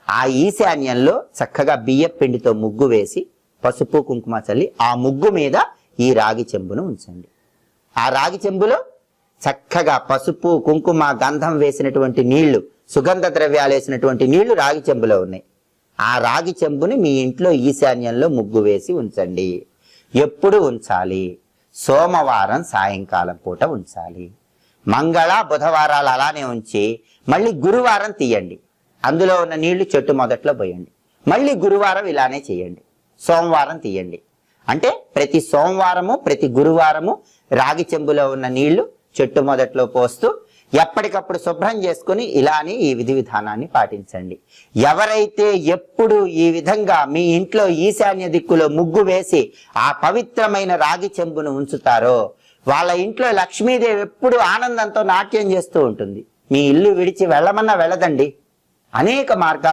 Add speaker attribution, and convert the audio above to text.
Speaker 1: ఆ ఈశాన్యంలో చక్కగా బియ్యం పిండితో ముగ్గు వేసి పసుపు కుంకుమ చల్లి ఆ ముగ్గు మీద ఈ రాగి చెంబును ఉంచండి. ఆ రాగి చెంబులో చక్కగా పసుపు కుంకుమ గంధం వేసినటువంటి నీళ్లు, సుగంధ ద్రవ్యాలు వేసినటువంటి నీళ్లు రాగి చెంబులో ఉన్నాయి. ఆ రాగి చెంబుని మీ ఇంట్లో ఈశాన్యంలో ముగ్గు వేసి ఉంచండి. ఎప్పుడు ఉంచాలి? సోమవారం సాయంకాలం పూట ఉంచాలి. మంగళ బుధవారాలు అలానే ఉంచి మళ్ళీ గురువారం తీయండి. అందులో ఉన్న నీళ్లు చెట్టు మొదట్లో పోయండి. మళ్ళీ గురువారం ఇలానే చేయండి. సోమవారం తీయండి. అంటే ప్రతి సోమవారము ప్రతి గురువారము రాగి చెంబులో ఉన్న నీళ్లు చెట్టు మొదట్లో పోస్తూ ఎప్పటికప్పుడు శుభ్రం చేసుకుని ఇలానే ఈ విధి విధానాన్ని పాటించండి. ఎవరైతే ఎప్పుడు ఈ విధంగా మీ ఇంట్లో ఈశాన్య దిక్కులో ముగ్గు వేసి ఆ పవిత్రమైన రాగి చెంబును ఉంచుతారో వాళ్ళ ఇంట్లో లక్ష్మీదేవి ఎప్పుడు ఆనందంతో నాట్యం చేస్తూ ఉంటుంది. మీ ఇల్లు విడిచి వెళ్ళమన్నా వెళ్ళదండి. అనేక మార్గాలు